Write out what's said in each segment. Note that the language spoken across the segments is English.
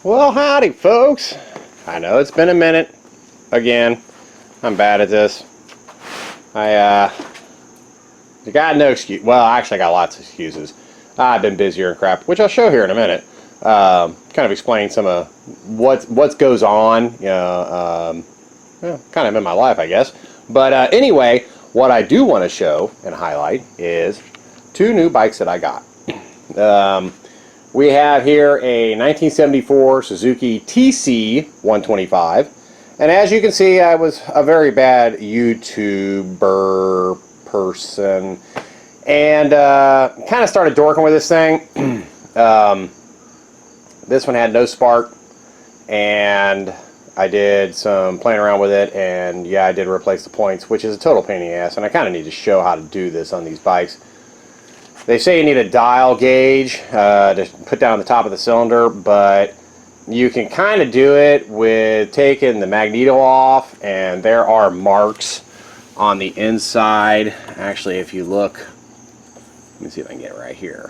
Well, howdy folks. I know it's been a minute. Again, I'm bad at this. I got no excuse. Well, actually I got lots of excuses. I've been busier and crap, which I'll show here in a minute. Kind of explain some of what goes on, kind of in my life, I guess. But anyway, what I do want to show and highlight is two new bikes that I got. We have here a 1974 Suzuki TC-125, and as you can see, I was a very bad YouTuber person, and kind of started dorking with this thing. This one had no spark, and I did some playing around with it, and yeah, I did replace the points, which is a total pain in the ass, and I kind of need to show how to do this on these bikes. They say you need a dial gauge to put down the top of the cylinder, but you can kind of do it with taking the magneto off, and there are marks on the inside. Actually, if you look, let me see if I can get it right here.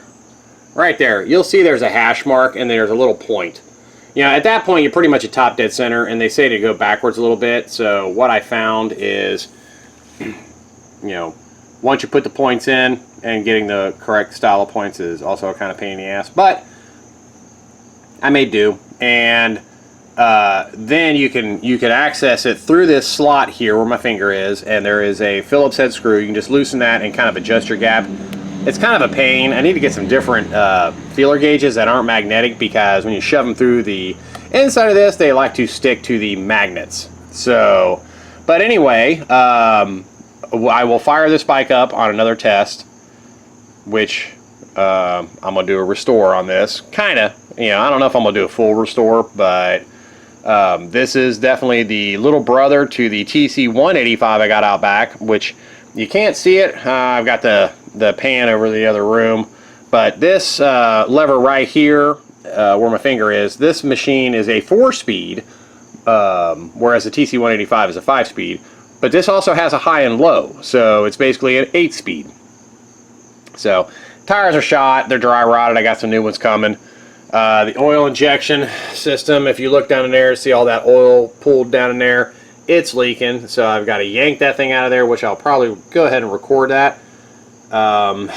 Right there, you'll see there's a hash mark and there's a little point. You know, at that point, you're pretty much at top dead center, and they say to go backwards a little bit. So what I found is, you know, once you put the points in, and getting the correct style of points is also a kind of pain in the ass, but I made do. And then you can access it through this slot here where my finger is, and there is a Phillips head screw. You can just loosen that and kind of adjust your gap. It's kind of a pain. I need to get some different feeler gauges that aren't magnetic, because when you shove them through the inside of this, they like to stick to the magnets. So, but anyway, I will fire this bike up on another test, which I'm going to do a restore on this. Kind of, you know, I don't know if I'm going to do a full restore, but this is definitely the little brother to the TC-185 I got out back, which you can't see it. I've got the pan over the other room, but this lever right here, where my finger is, this machine is a 4-speed, whereas the TC-185 is a 5-speed. But this also has a high and low, so it's basically an 8-speed. So tires are shot, they're dry rotted. I got some new ones coming. The oil injection system, if you look down in there, see all that oil pooled down in there, it's leaking. So I've got to yank that thing out of there, which I'll probably go ahead and record that. I'm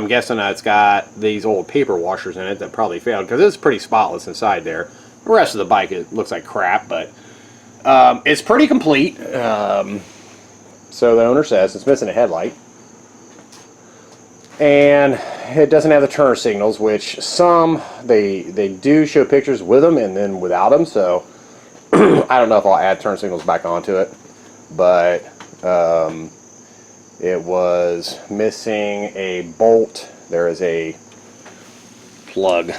guessing that it's got these old paper washers in it that probably failed, because it's pretty spotless inside there. The rest of the bike, it looks like crap, but it's pretty complete. So the owner says it's missing a headlight, and it doesn't have the turn signals, which some they do show pictures with them and then without them. So I don't know if I'll add turn signals back onto it, but it was missing a bolt. There is a plug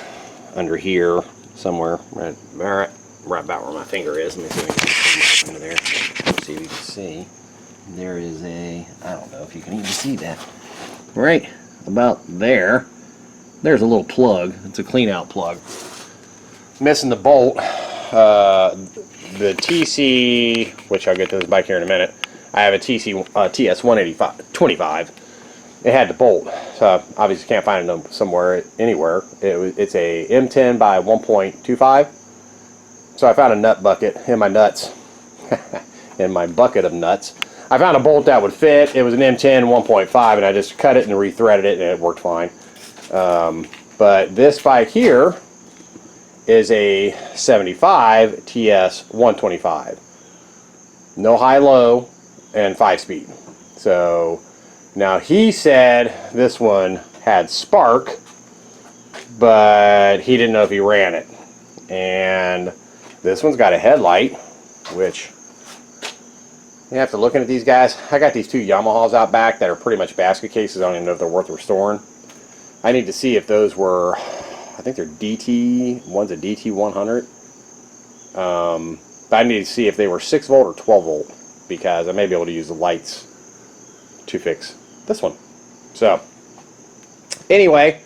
under here somewhere, right about where my finger is. Let me see if I can get under there. Let's see if you can see. There is a, I don't know if you can even see that. Right about there, there's a little plug. It's a clean out plug. Missing the bolt. The TC, which I'll get to this bike here in a minute, I have a TS-125. It had the bolt, so obviously can't find it somewhere, anywhere. It's a M10 by 1.25. So I found a nut bucket in my nuts, in my bucket of nuts. I found a bolt that would fit. It was an M10 1.5, and I just cut it and rethreaded it, and it worked fine. But this bike here is a 75 TS-125. No high-low and 5-speed. So now he said this one had spark, but he didn't know if he ran it. And this one's got a headlight, which you have to look at these guys. I got these two Yamahas out back that are pretty much basket cases. I don't even know if they're worth restoring. I need to see if those were, I think they're DT, one's a DT100. But I need to see if they were 6 volt or 12 volt, because I may be able to use the lights to fix this one. So anyway,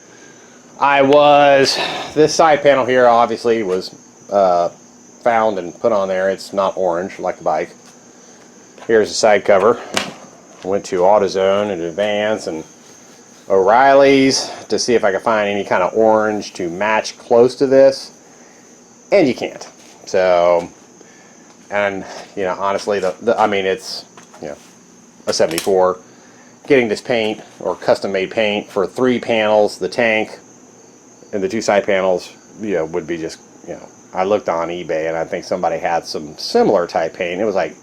this side panel here obviously was found and put on there. It's not orange like the bike. Here's the side cover. Went to AutoZone and Advance and O'Reilly's to see if I could find any kind of orange to match close to this. and you can't. So, and you know, honestly, I mean, it's, you know, a 74. Getting this paint or custom made paint for 3 panels, the tank and the 2 side panels, you know, would be just, you know, I looked on eBay and I think somebody had some similar type paint. It was like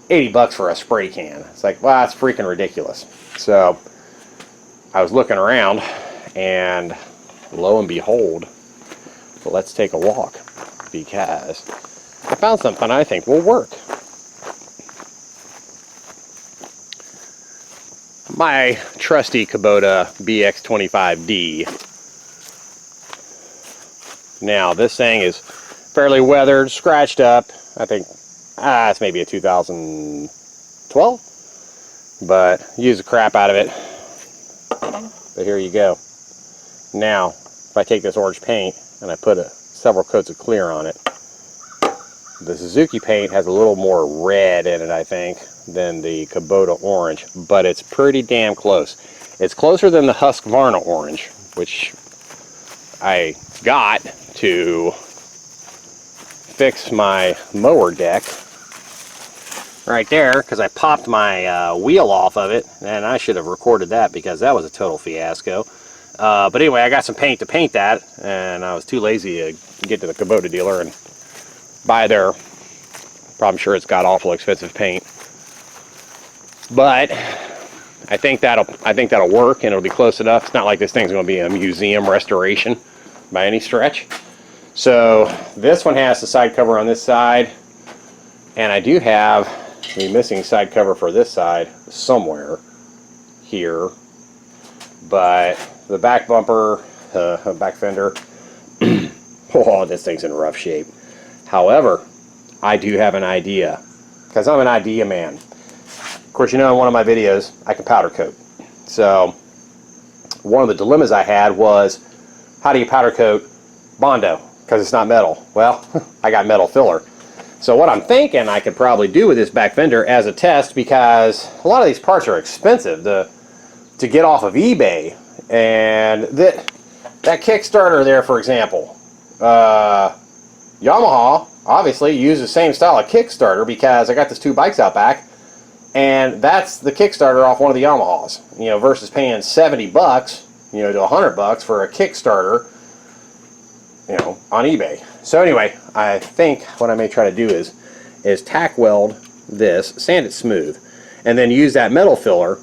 $80 for a spray can. It's like, well, that's freaking ridiculous. So I was looking around, and lo and behold, let's take a walk, because I found something I think will work. My trusty Kubota BX25D. Now this thing is fairly weathered, scratched up. I think it's maybe a 2012, but use the crap out of it. But here you go. Now if I take this orange paint and I put several coats of clear on it, the Suzuki paint has a little more red in it, I think, than the Kubota orange, but it's pretty damn close. It's closer than the Husqvarna orange, which I got to fix my mower deck right there, because I popped my wheel off of it, and I should have recorded that because that was a total fiasco. But anyway, I got some paint to paint that, and I was too lazy to get to the Kubota dealer and buy their, I'm sure it's got awful expensive paint. But I think that'll work, and it'll be close enough. It's not like this thing's going to be a museum restoration by any stretch. So this one has the side cover on this side, and I do have the missing side cover for this side somewhere here. But the back bumper, back fender, oh, this thing's in rough shape. However, I do have an idea, because I'm an idea man. Of course, you know, in one of my videos, I can powder coat. So one of the dilemmas I had was, how do you powder coat Bondo? Because it's not metal. Well, I got metal filler. So what I'm thinking I could probably do with this back fender as a test, because a lot of these parts are expensive to get off of eBay. And that Kickstarter there, for example, Yamaha obviously used the same style of Kickstarter, because I got these 2 bikes out back, and that's the Kickstarter off one of the Yamahas, you know, versus paying $70, you know, to $100 for a Kickstarter, you know, on eBay. So anyway, I think what I may try to do is tack weld this, sand it smooth, and then use that metal filler,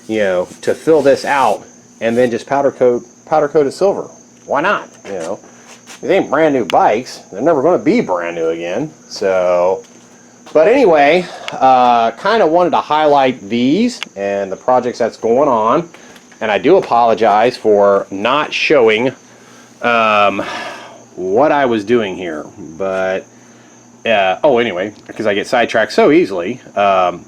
you know, to fill this out, and then just powder coat it silver. Why not? You know, these ain't brand new bikes. They're never going to be brand new again. So, but anyway, kind of wanted to highlight these and the projects that's going on. And I do apologize for not showing what I was doing here. But, oh, anyway, because I get sidetracked so easily. I'm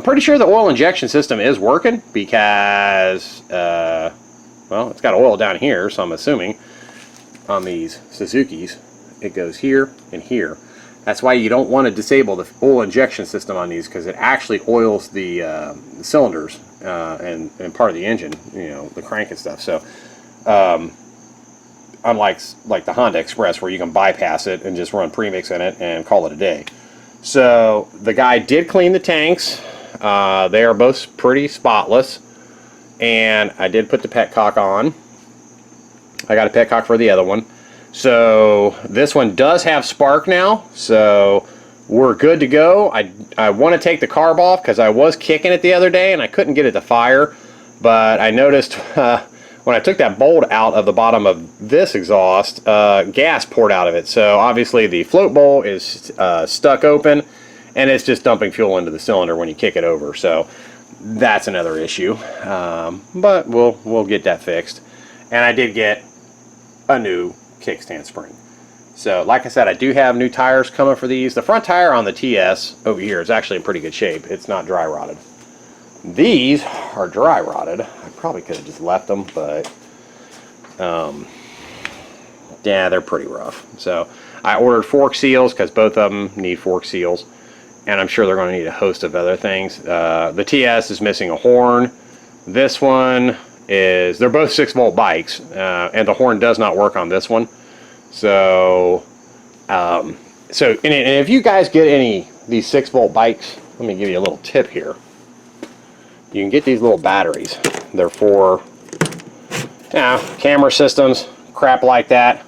pretty sure the oil injection system is working, because, well, it's got oil down here, so I'm assuming on these Suzukis it goes here and here. That's why you don't want to disable the oil injection system on these, because it actually oils the cylinders and part of the engine, you know, the crank and stuff. So unlike the Honda Express, where you can bypass it and just run premix in it and call it a day. So the guy did clean the tanks. They are both pretty spotless, and I did put the petcock on. I got a petcock for the other one. So this one does have spark now, so we're good to go. I want to take the carb off, because I was kicking it the other day and I couldn't get it to fire, but I noticed when I took that bolt out of the bottom of this exhaust, gas poured out of it. So obviously the float bowl is stuck open, and it's just dumping fuel into the cylinder when you kick it over. So that's another issue, but we'll get that fixed. And I did get a new kickstand spring. So like I said, I do have new tires coming for these. The front tire on the TS over here is actually in pretty good shape. It's not dry rotted. These are dry rotted. I probably could have just left them, but yeah, they're pretty rough. So I ordered fork seals, because both of them need fork seals, and I'm sure they're going to need a host of other things. The TS is missing a horn. This one is, they're both 6-volt bikes, and the horn does not work on this one. So So, and if you guys get any these 6-volt bikes, let me give you a little tip here. You can get these little batteries. They're for camera systems, crap like that.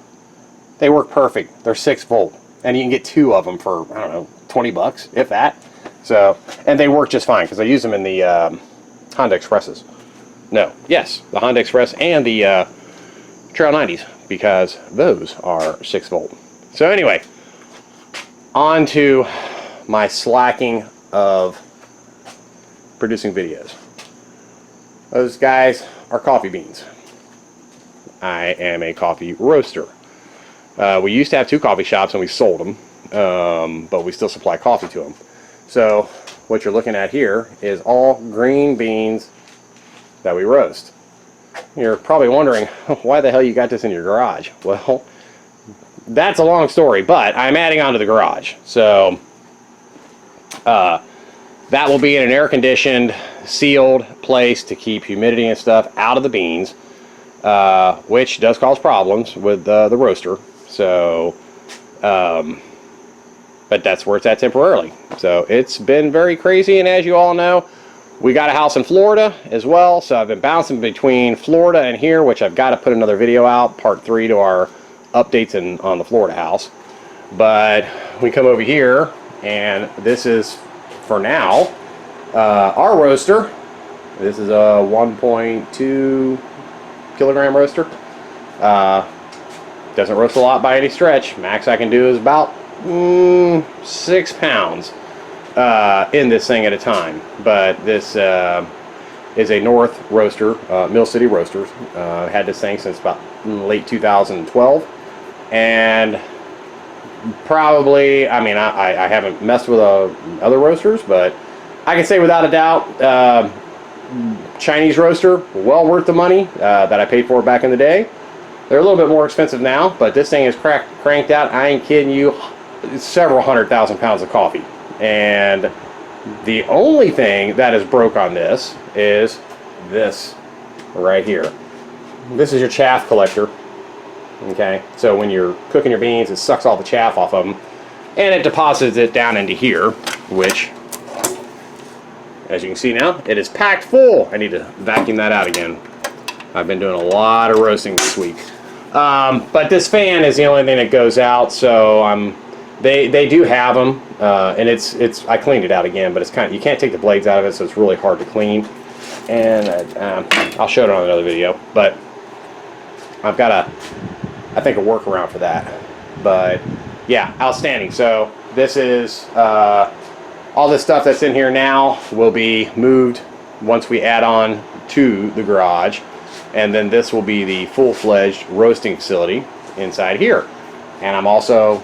They work perfect. They're 6-volt, and you can get 2 of them for, I don't know, 20 bucks, if that. So, and they work just fine because I use them in the Honda Expresses. No, yes, the Honda Express and the Trail 90s, because those are 6-volt. So anyway, on to my slacking of producing videos. Those guys are coffee beans. I am a coffee roaster. We used to have 2 coffee shops and we sold them, but we still supply coffee to them. So what you're looking at here is all green beans that we roast. You're probably wondering, why the hell you got this in your garage? Well, that's a long story, but I'm adding on to the garage. So that will be in an air-conditioned, sealed place to keep humidity and stuff out of the beans, which does cause problems with the roaster. So, but that's where it's at temporarily. So it's been very crazy, and as you all know, we got a house in Florida as well, so I've been bouncing between Florida and here, which I've got to put another video out, part 3 to our updates on the Florida house. But we come over here, and this is, for now, our roaster. This is a 1.2 kilogram roaster. Doesn't roast a lot by any stretch. Max I can do is about 6 pounds in this thing at a time. But this is a North roaster, Mill City Roasters. Had this thing since about late 2012, and probably, I mean, I haven't messed with other roasters, but I can say without a doubt, Chinese roaster, well worth the money that I paid for back in the day. They're a little bit more expensive now, but this thing is cranked out, I ain't kidding you, several 100,000 pounds of coffee. And the only thing that is broke on this is this right here. This is your chaff collector. Okay, so when you're cooking your beans, it sucks all the chaff off of them, and it deposits it down into here, which, as you can see now, it is packed full. I need to vacuum that out again. I've been doing a lot of roasting this week. But this fan is the only thing that goes out, so they do have them, and I cleaned it out again, but it's kind of, you can't take the blades out of it, so it's really hard to clean. And I'll show it on another video, but I've got I think a workaround for that. But yeah, outstanding. So this is all this stuff that's in here now will be moved once we add on to the garage, and then this will be the full-fledged roasting facility inside here. And I'm also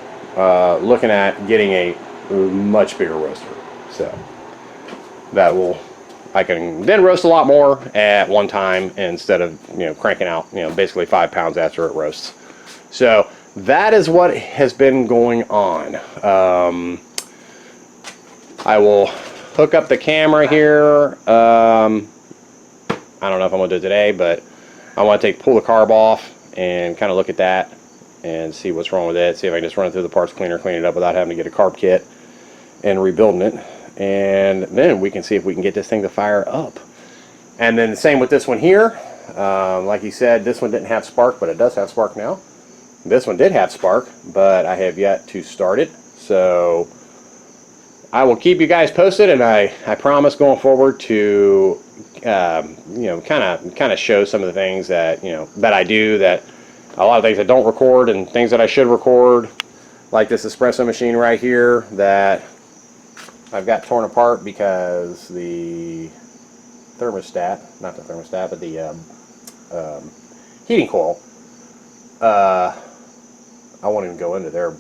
looking at getting a much bigger roaster, so that will, I can then roast a lot more at one time instead of, cranking out, basically 5 pounds after it roasts. So that is what has been going on. I will hook up the camera here. I don't know if I'm gonna do it today, but I want to pull the carb off and kind of look at that and see what's wrong with it. See if I can just run it through the parts cleaner, clean it up without having to get a carb kit and rebuilding it. And then we can see if we can get this thing to fire up. And then the same with this one here. Like you said, this one didn't have spark, but it does have spark now. This one did have spark, but I have yet to start it. So I will keep you guys posted, and I promise going forward to kind of show some of the things that that I do, that a lot of things I don't record and things that I should record, like this espresso machine right here that I've got torn apart because the thermostat, not the thermostat, but the heating coil, I won't even go into their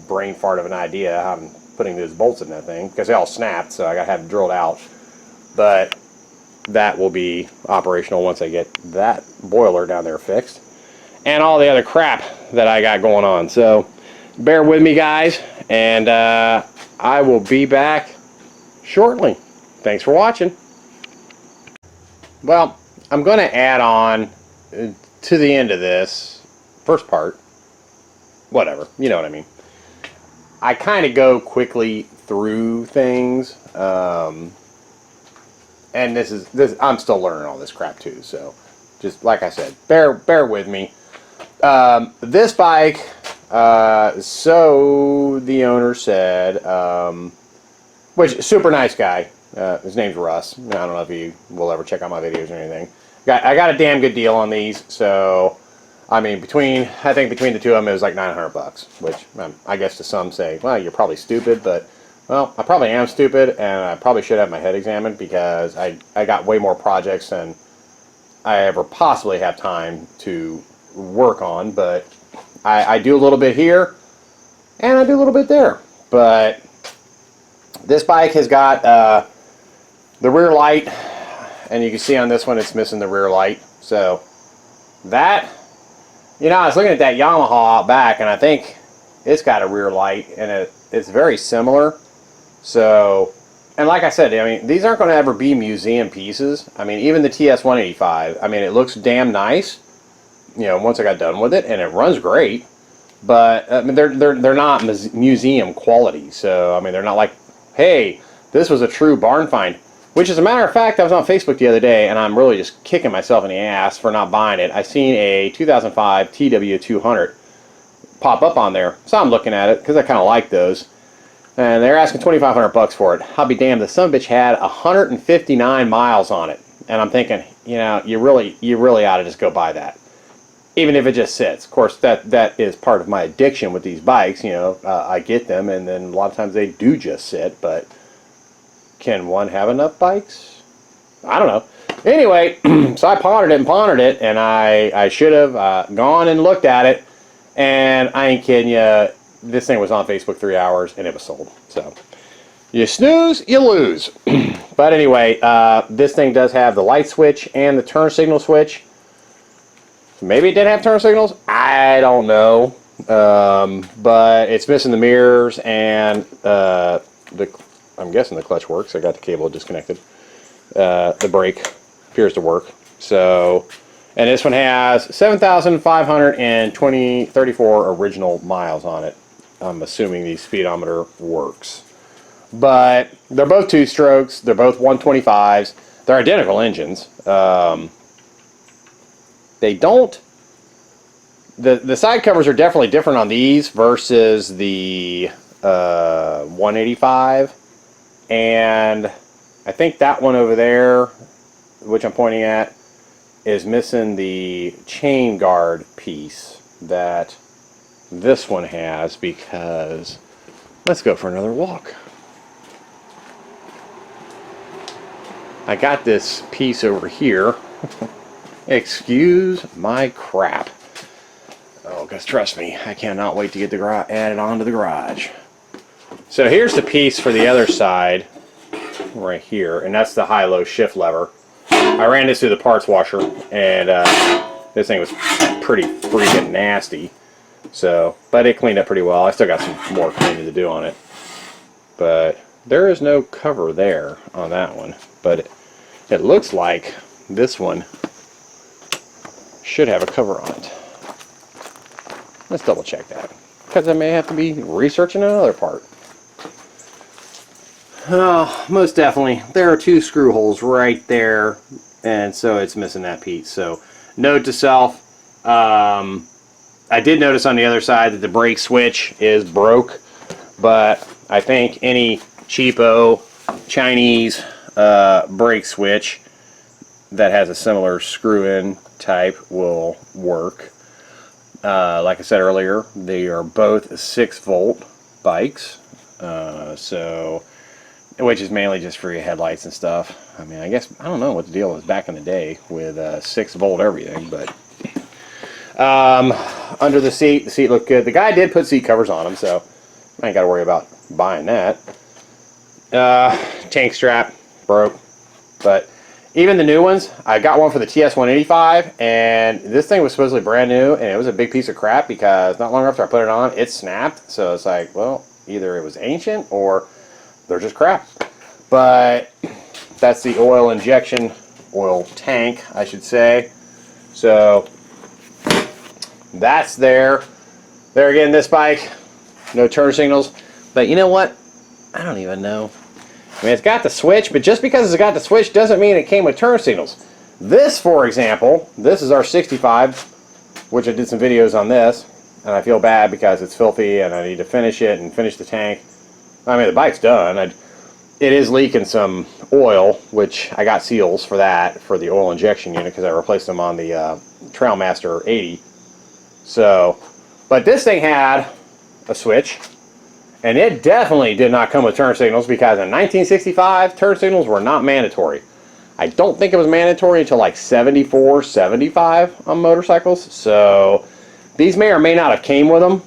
brain fart of an idea how I'm putting those bolts in that thing, because they all snapped, so I got to have it drilled out. But that will be operational once I get that boiler down there fixed, and all the other crap that I got going on. So bear with me, guys, and I will be back shortly. Thanks for watching. Well, I'm going to add on to the end of this first part, whatever, you know what I mean. I kind of go quickly through things, and I'm still learning all this crap too. So, just like I said, bear with me. This bike, so the owner said, which super nice guy. His name's Russ. I don't know if he will ever check out my videos or anything. I got a damn good deal on these, so. I mean, I think between the two of them, it was like $900, which I guess to some say, well, you're probably stupid, but, well, I probably am stupid, and I probably should have my head examined because I got way more projects than I ever possibly have time to work on, but I do a little bit here, and I do a little bit there. But this bike has got the rear light, and you can see on this one it's missing the rear light, so that... You know, I was looking at that Yamaha out back, and I think it's got a rear light, and it's very similar. So, and like I said, I mean, these aren't going to ever be museum pieces. I mean, even the TS-125, I mean, it looks damn nice, you know, once I got done with it, and it runs great. But, I mean, they're not museum quality. So, I mean, they're not like, hey, this was a true barn find. Which, as a matter of fact, I was on Facebook the other day, and I'm really just kicking myself in the ass for not buying it. I seen a 2005 TW200 pop up on there, so I'm looking at it because I kind of like those. And they're asking $2,500 for it. I'll be damned, the son of a bitch had 159 miles on it, and I'm thinking, you know, you really ought to just go buy that, even if it just sits. Of course, that is part of my addiction with these bikes. You know, I get them, and then a lot of times they do just sit, but. Can one have enough bikes? I don't know. Anyway, so I pondered it, and I should have gone and looked at it, and I ain't kidding you, this thing was on Facebook 3 hours, and it was sold. So, you snooze, you lose. But anyway, this thing does have the light switch and the turn signal switch. Maybe it did have turn signals. I don't know. But it's missing the mirrors and I'm guessing the clutch works. I got the cable disconnected. The brake appears to work. So, and this one has 7,534 original miles on it. I'm assuming the speedometer works. But they're both 2-strokes. They're both 125s. They're identical engines. They don't... The side covers are definitely different on these versus the 185. And I think that one over there, which I'm pointing at, is missing the chain guard piece that this one has, because let's go for another walk. I got this piece over here. Excuse my crap. Oh, because trust me, I cannot wait to get the added onto the garage. So here's the piece for the other side, right here, and that's the high-low shift lever. I ran this through the parts washer, and this thing was pretty freaking nasty. So, but it cleaned up pretty well. I still got some more cleaning to do on it. But there is no cover there on that one. But it looks like this one should have a cover on it. Let's double check that, because I may have to be researching another part. Oh, most definitely. There are 2 screw holes right there, and so it's missing that piece. So, note to self, I did notice on the other side that the brake switch is broke, but I think any cheapo Chinese brake switch that has a similar screw-in type will work. Like I said earlier, they are both 6-volt bikes, so, which is mainly just for your headlights and stuff. I mean, I guess, I don't know what the deal was back in the day with 6-volt everything, but under the seat looked good. The guy did put seat covers on them, so I ain't got to worry about buying that. Tank strap broke, but even the new ones, I got one for the TS-185, and this thing was supposedly brand new, and it was a big piece of crap because not long after I put it on, it snapped. So it's like, well, either it was ancient or they're just crap. But that's the oil tank, I should say. So that's there. There again, this bike, no turn signals. But you know what? I don't even know. I mean, it's got the switch, but just because it's got the switch doesn't mean it came with turn signals. This, for example, this is our 65, which I did some videos on this, and I feel bad because it's filthy and I need to finish it and finish the tank. I mean, the bike's done. It is leaking some oil, which I got seals for that, for the oil injection unit, because I replaced them on the Trailmaster 80. So, but this thing had a switch, and it definitely did not come with turn signals, because in 1965, turn signals were not mandatory. I don't think it was mandatory until like 74, 75 on motorcycles. So these may or may not have came with them.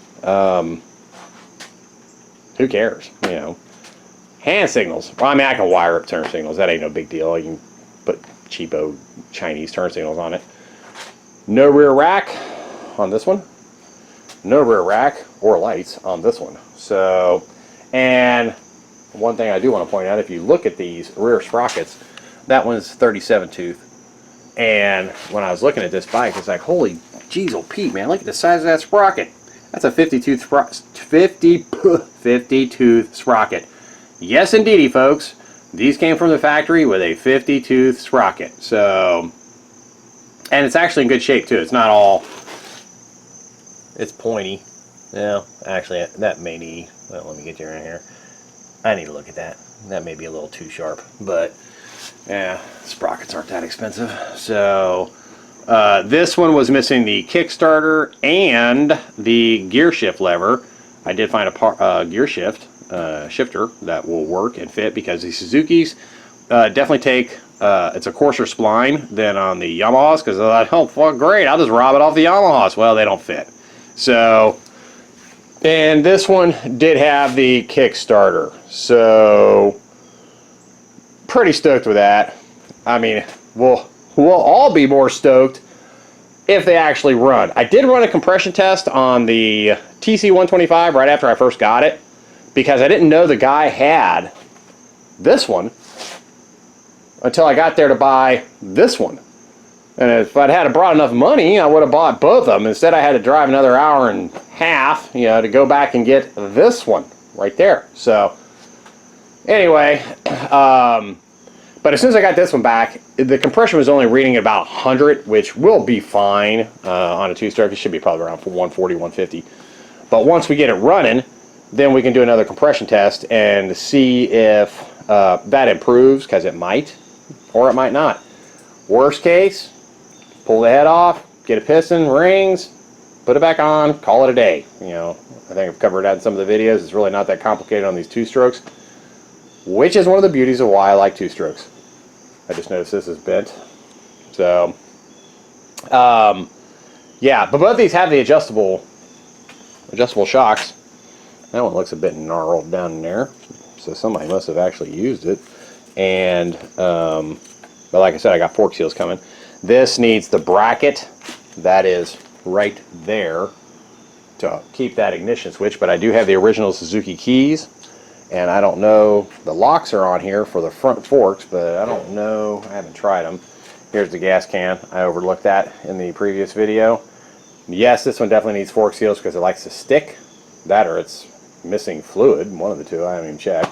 Who cares, you know. Hand signals. Well, I mean, I can wire up turn signals. That ain't no big deal. You can put cheapo Chinese turn signals on it. No rear rack on this one. No rear rack or lights on this one. So, and one thing I do want to point out, if you look at these rear sprockets, that one's 37 tooth. And when I was looking at this bike, it's like, holy jeez, oh Pete, man, look at the size of that sprocket. That's a 50 tooth sprocket. Yes, indeedy, folks. These came from the factory with a 50 tooth sprocket. So, and it's actually in good shape too. It's not all, it's pointy. Yeah, actually, that may need, well, let me get you in here. I need to look at that. That may be a little too sharp, but yeah, sprockets aren't that expensive. So, this one was missing the Kickstarter and the gear shift lever. I did find a gear shifter that will work and fit, because the Suzuki's definitely take, it's a coarser spline than on the Yamahas, because they're like, oh, fuck, great, I'll just rob it off the Yamahas. Well, they don't fit. So, and this one did have the Kickstarter. So, pretty stoked with that. I mean, we'll all be more stoked if they actually run. I did run a compression test on the TC-125 right after I first got it, because I didn't know the guy had this one until I got there to buy this one. And if I'd had brought enough money, I would have bought both of them. Instead, I had to drive another hour and a half, you know, to go back and get this one right there. So, anyway, but as soon as I got this one back, the compression was only reading about 100, which will be fine on a two-stroke. It should be probably around 140, 150. But once we get it running, then we can do another compression test and see if that improves, because it might, or it might not. Worst case, pull the head off, get a piston, rings, put it back on, call it a day. You know, I think I've covered that in some of the videos. It's really not that complicated on these two-strokes, which is one of the beauties of why I like two-strokes. I just noticed this is bent. So, yeah, but both of these have the adjustable shocks. That one looks a bit gnarled down in there, so somebody must have actually used it. And, but like I said, I got fork seals coming. This needs the bracket that is right there to keep that ignition switch, but I do have the original Suzuki keys. And I don't know, the locks are on here for the front forks, but I don't know, I haven't tried them. Here's the gas can. I overlooked that in the previous video. Yes, this one definitely needs fork seals because it likes to stick. That or it's missing fluid, one of the two, I haven't even checked.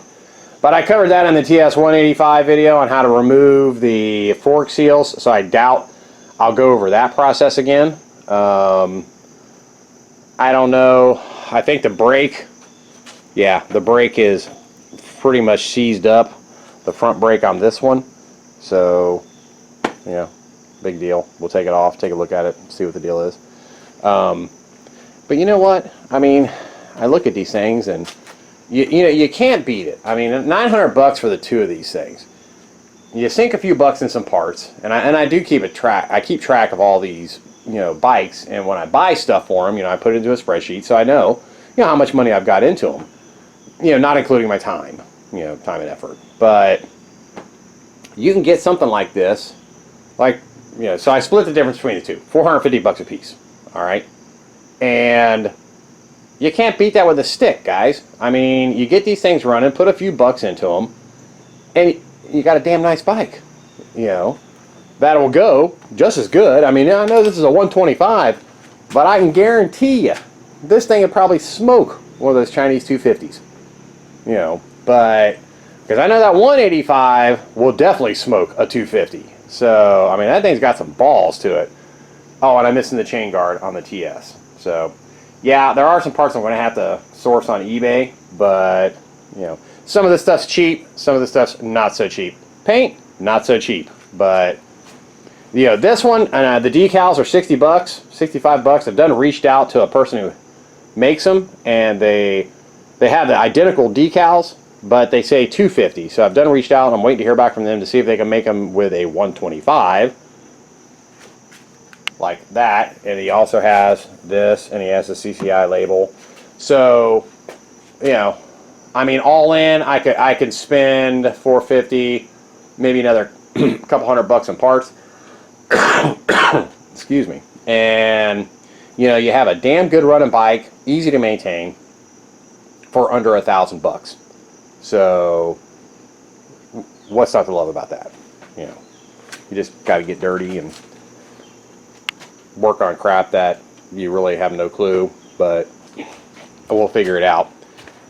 But I covered that in the TS-185 video on how to remove the fork seals, so I doubt I'll go over that process again. I don't know, I think the brake, yeah, the brake is pretty much seized up, the front brake on this one. So, yeah, big deal. We'll take it off, take a look at it, see what the deal is. But you know what? I mean, I look at these things and you know, you can't beat it. I mean, $900 for the two of these things. You sink a few bucks in some parts, and I do keep I keep track of all these, you know, bikes, and when I buy stuff for them, you know, I put it into a spreadsheet so I know, you know, how much money I've got into them. You know, not including my time, you know, time and effort. But you can get something like this, like, you know, so I split the difference between the two, $450 a piece, all right? And you can't beat that with a stick, guys. I mean, you get these things running, put a few bucks into them, and you got a damn nice bike, you know, that'll go just as good. I mean, I know this is a 125, but I can guarantee you, this thing would probably smoke one of those Chinese 250s. you know, but because I know that 185 will definitely smoke a 250. So, I mean, that thing's got some balls to it. Oh, and I'm missing the chain guard on the TS. So, yeah, there are some parts I'm going to have to source on eBay, but, you know, some of this stuff's cheap, some of the stuff's not so cheap. Paint, not so cheap, but, you know, this one, the decals are 60 bucks, 65 bucks. I've done reached out to a person who makes them, and they have the identical decals, but they say 250. So I've done reached out, and I'm waiting to hear back from them to see if they can make them with a 125, like that. And he also has this, and he has the CCI label. So, you know, I mean, all in, I could spend 450, maybe another couple $100 in parts. Excuse me. And, you know, you have a damn good running bike, easy to maintain, for under $1,000. So, what's not to love about that? You know, you just got to get dirty and work on crap that you really have no clue, but we'll figure it out.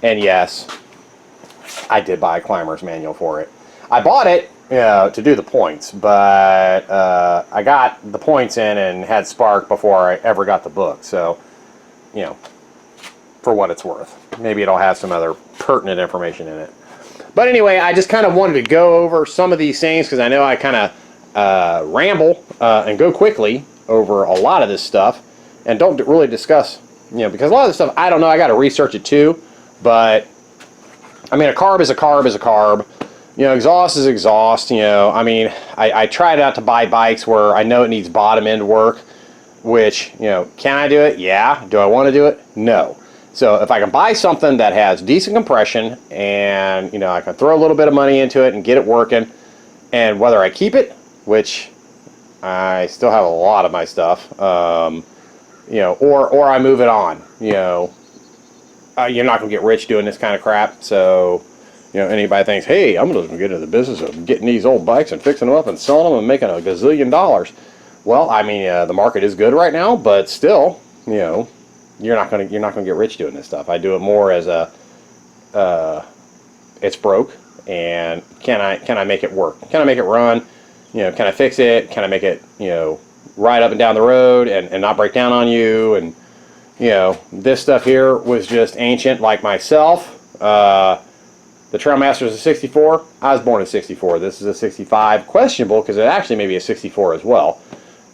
And yes, I did buy a climber's manual for it. I bought it to do the points, but I got the points in and had Spark before I ever got the book. So, you know, for what it's worth. Maybe it'll have some other pertinent information in it. But anyway, I just kind of wanted to go over some of these things because I know I kind of ramble and go quickly over a lot of this stuff and don't really discuss, you know, because a lot of this stuff, I don't know, I got to research it too. But, I mean, a carb is a carb is a carb. You know, exhaust is exhaust, you know. I mean, I tried out to buy bikes where I know it needs bottom end work, which, you know, can I do it? Yeah. Do I want to do it? No. So if I can buy something that has decent compression and, you know, I can throw a little bit of money into it and get it working, and whether I keep it, which I still have a lot of my stuff, you know, or I move it on, you know, you're not going to get rich doing this kind of crap. So, you know, anybody thinks, hey, I'm going to get into the business of getting these old bikes and fixing them up and selling them and making a gazillion dollars. Well, I mean, the market is good right now, but still, you know, you're not going to get rich doing this stuff. I do it more as a it's broke, and can I make it work? Can I make it run? You know, can I fix it? Can I make it, you know, ride up and down the road and not break down on you? And, you know, this stuff here was just ancient like myself. The Trailmaster is a 64. I was born in 64. This is a 65. Questionable because it actually may be a 64 as well.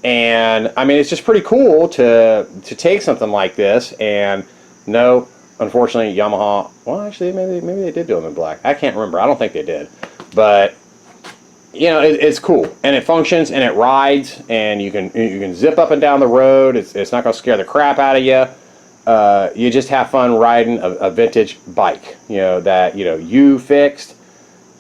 And I mean, it's just pretty cool to take something like this. And no, unfortunately, Yamaha. Well, actually, maybe they did do them in black. I can't remember. I don't think they did. But you know, it's cool and it functions and it rides and you can zip up and down the road. It's not going to scare the crap out of you. You just have fun riding a vintage bike, you know, that, you know, you fixed,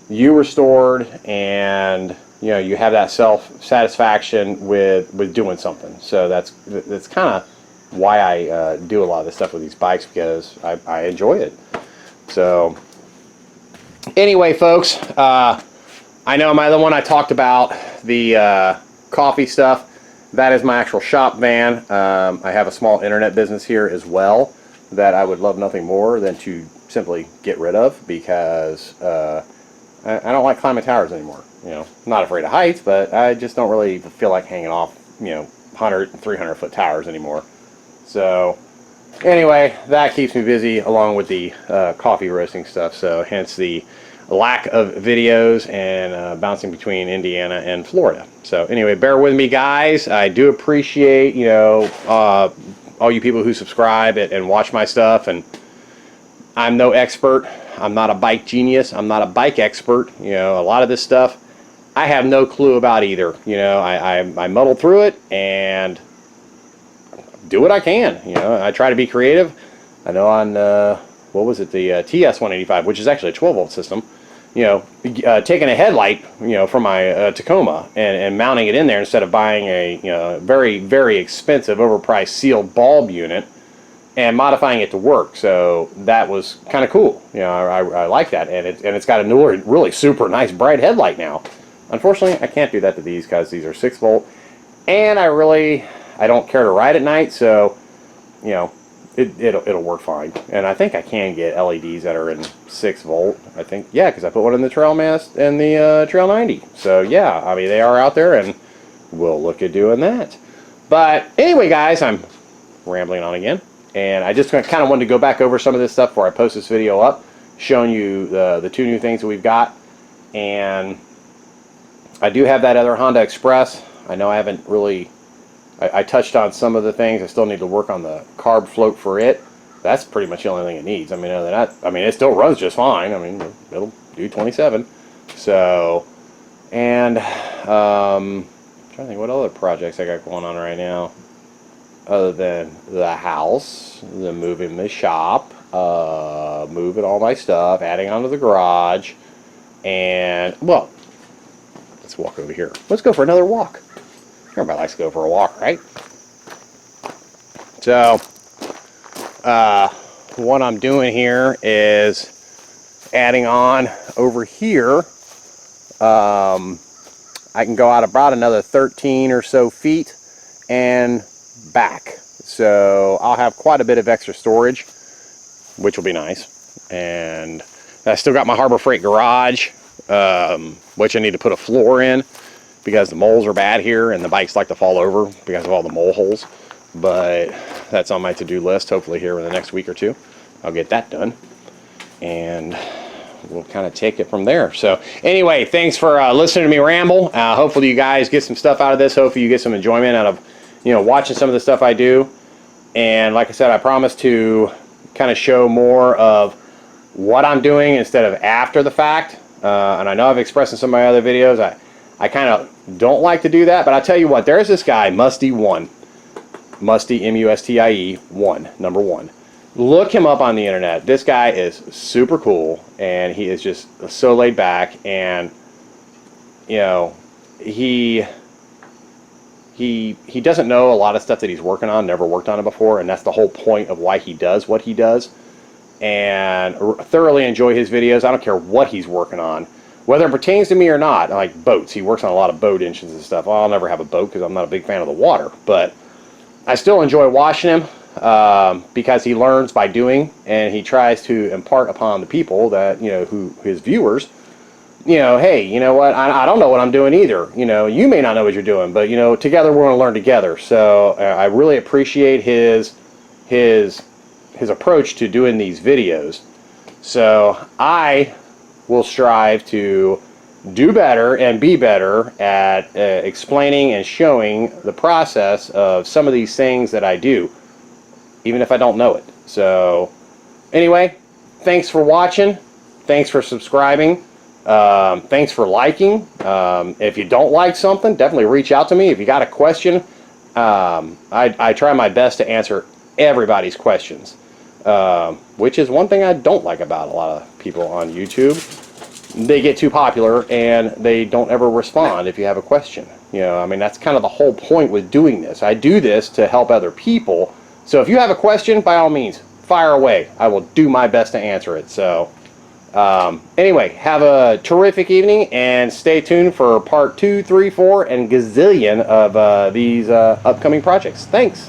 you restored, and, you know, you have that self-satisfaction with doing something. So that's kind of why I do a lot of this stuff with these bikes, because I enjoy it. So anyway, folks, I know my other one I talked about, the coffee stuff. That is my actual shop van. I have a small internet business here as well that I would love nothing more than to simply get rid of, because I don't like climbing towers anymore. You know, I'm not afraid of heights, but I just don't really feel like hanging off, you know, 100 and 300 foot towers anymore. So anyway, that keeps me busy along with the coffee roasting stuff. So hence the lack of videos and bouncing between Indiana and Florida. So anyway, bear with me, guys. I do appreciate, you know, all you people who subscribe and watch my stuff. And I'm no expert. I'm not a bike genius. I'm not a bike expert. You know, a lot of this stuff I have no clue about either. You know, I muddle through it and do what I can. You know, I try to be creative. I know on what was it, the TS-125, which is actually a 12-volt system. You know, taking a headlight, you know, from my Tacoma and mounting it in there instead of buying a, you know, very, very expensive, overpriced sealed bulb unit and modifying it to work. So that was kind of cool. You know, I like that, and it's got a newer, really super nice bright headlight now. Unfortunately, I can't do that to these because these are 6-volt, and I don't care to ride at night. So, you know, it'll work fine. And I think I can get LEDs that are in 6 volt. I think, yeah, because I put one in the Trail Mast and the Trail 90. So yeah, I mean, they are out there, and we'll look at doing that. But anyway, guys, I'm rambling on again, and I just kind of wanted to go back over some of this stuff before I post this video up, showing you the 2 new things that we've got. And I do have that other Honda Express. I know I haven't really, I touched on some of the things. I still need to work on the carb float for it. That's pretty much the only thing it needs. I mean, other than that, I mean, it still runs just fine. I mean, it'll do 27. So, and I'm trying to think what other projects I got going on right now, other than the house, the moving the shop, moving all my stuff, adding onto the garage, and, well, let's walk over here. Let's go for another walk. Everybody likes to go for a walk, right? So, what I'm doing here is adding on over here. I can go out about another 13 or so feet and back. So I'll have quite a bit of extra storage, which will be nice. And I still got my Harbor Freight garage, which I need to put a floor in because the moles are bad here and the bikes like to fall over because of all the mole holes. But that's on my to-do list. Hopefully here in the next week or 2 I'll get that done, and we'll kind of take it from there. So anyway, thanks for listening to me ramble. Hopefully you guys get some stuff out of this. Hopefully you get some enjoyment out of, you know, watching some of the stuff I do. And like I said, I promise to kind of show more of what I'm doing instead of after the fact. And I know I've expressed in some of my other videos, I kind of don't like to do that, but I'll tell you what, there's this guy, Musty1. Musty, M-U-S-T-I-E, 1, number 1. Look him up on the internet. This guy is super cool, and he is just so laid back, and, you know, he doesn't know a lot of stuff that he's working on, never worked on it before, and that's the whole point of why he does what he does. And thoroughly enjoy his videos. I don't care what he's working on, whether it pertains to me or not. Like boats, he works on a lot of boat engines and stuff. Well, I'll never have a boat because I'm not a big fan of the water, but I still enjoy watching him because he learns by doing, and he tries to impart upon the people that, you know, who his viewers, you know, hey, you know what, I don't know what I'm doing either. You know, you may not know what you're doing, but, you know, together we're going to learn together. So I really appreciate his approach to doing these videos. So I will strive to do better and be better at explaining and showing the process of some of these things that I do, even if I don't know it. So anyway, thanks for watching. Thanks for subscribing. Thanks for liking. If you don't like something, definitely reach out to me. If you got a question, I try my best to answer everybody's questions, which is one thing I don't like about a lot of people on YouTube. They get too popular and they don't ever respond if you have a question. You know, I mean, that's kind of the whole point with doing this. I do this to help other people. So if you have a question, by all means, fire away. I will do my best to answer it. So anyway, have a terrific evening, and stay tuned for part 2, 3, 4, and gazillion of these upcoming projects. Thanks.